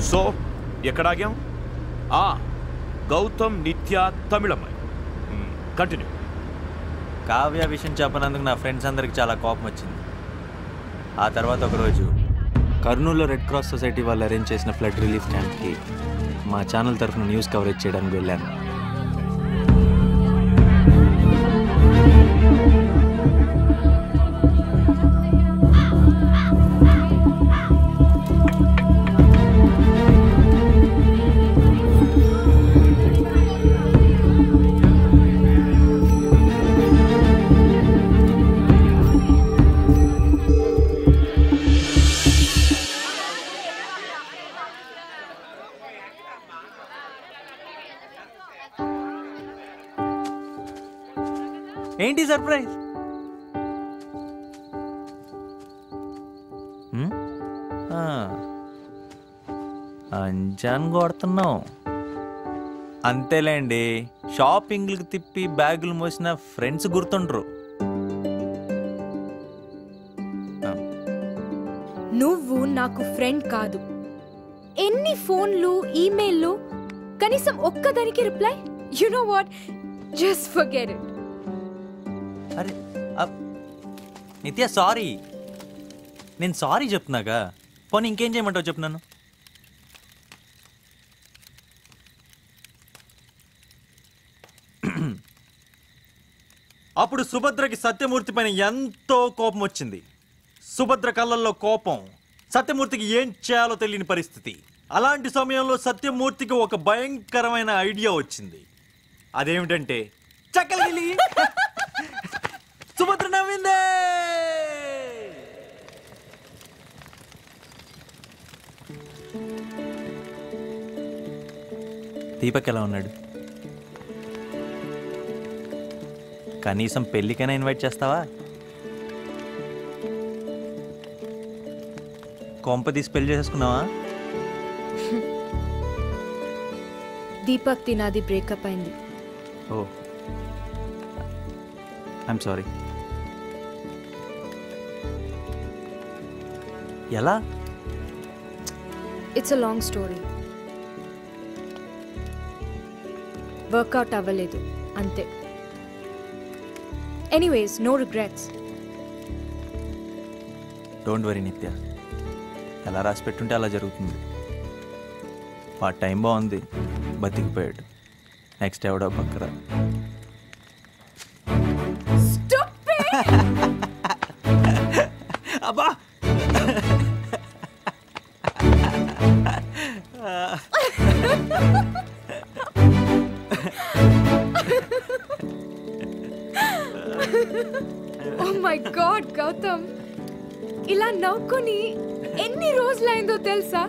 So ఎక్కడ ఆగాం? గౌతమ్ నిత్య తమిళమ్మాయి. Continue. Kavya విషయం చెప్పనందుకు నా ఫ్రెండ్స్ అందరికి చాలా కోపం వచ్చింది. ఆ తర్వాత ఒకరోజు కర్నూలులో రెడ్ క్రాస్ సొసైటీ వాళ్ళు అరేంజ్ చేసిన ఫ్లడ్ రిలీఫ్ క్యాంప్కి మా ఛానల్ తరఫున న్యూస్ కవరేజ్ చేయడానికి వెళ్ళాను. ఏంటి సర్ప్రైజ్? అంజాన్ కొడుతున్నావు అంతేలేండి. షాపింగ్లకు తిప్పి బ్యాగులు మోసిన ఫ్రెండ్స్ గుర్తుండ్రు. నువ్వు నాకు ఫ్రెండ్ కాదు. ఎన్ని ఫోన్లు ఈమెయిల్లు, కనీసం ఒక్కదానికి reply. You know what, just forget it. అరే నిత్య సారీ. నేను సారీ చెప్తున్నాగా. పోనీ ఇంకేం చేయమంటావు చెప్పు నన్ను. అప్పుడు సుభద్రకి సత్యమూర్తి పైన ఎంతో కోపం వచ్చింది. సుభద్ర కళ్ళల్లో కోపం, సత్యమూర్తికి ఏం చేయాలో తెలియని పరిస్థితి. అలాంటి సమయంలో సత్యమూర్తికి ఒక భయంకరమైన ఐడియా వచ్చింది. అదేమిటంటే చక్కలిగిలి. సుభద్ర నవ్విందే. దీపక్ ఎలా ఉన్నాడు? కనీసం పెళ్ళికైనా ఇన్వైట్ చేస్తావా? కొంప తీసి పెళ్లి చేసుకున్నావా? దీపక్ తినాది బ్రేకప్ అయింది. Oh I'm sorry. ఎలా? It's a long story. Work out అవ్వలేదు అంతే. Anyways, no regrets. Don't worry Nitya, ఎలా రాసి పెట్టుంటే అలా జరుగుతుంది. ఆ టైం బాగుంది, బతికిపోయాడు. నెక్స్ట్ ఎవడో పక్కరా. అబ్బా ఓ మై గాడ్ గౌతమ్, ఇలా నవ్వుకొని ఎన్ని రోజులైందో తెలుసా?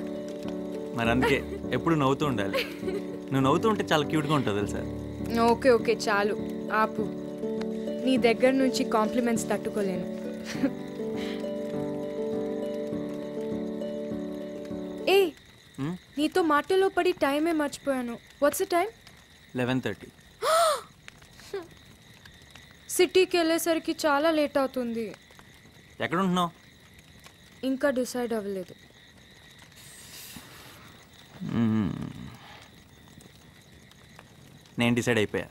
మరి అందుకే ఎప్పుడు నవ్వుతూ ఉండాలి. నువ్వు నవ్వుతూ ఉంటే చాలా క్యూట్గా ఉంటుంది తెలుసా. ఓకే ఓకే చాలు ఆపు. నీ దగ్గర నుంచి కాంప్లిమెంట్స్ తట్టుకోలేను. ఏ నీతో మాటలో పడి టైమే మర్చిపోయాను. What's the time? 11:30. సిటీకి వెళ్ళేసరికి చాలా లేట్ అవుతుంది. ఎక్కడ ఉంటున్నావు? ఇంకా డిసైడ్ అవ్వలేదు. నేను డిసైడ్ అయిపోయా.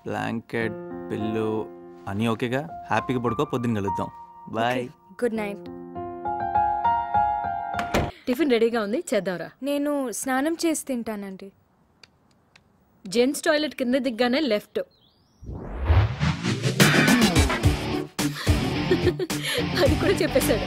బ్లాంకెట్, పిల్లు అన్నీ ఓకేగా? హ్యాపీగా పడుకో, పొద్దున్న కలుద్దాం. బాయ్. Good night. టిఫిన్ రెడీగా ఉంది, చేద్దాంరా. నేను స్నానం చేసి తింటానండి. జెంట్స్ టాయిలెట్ కింద దిగ్గానే లెఫ్ట్. అది కూడా చెప్పేశాడు.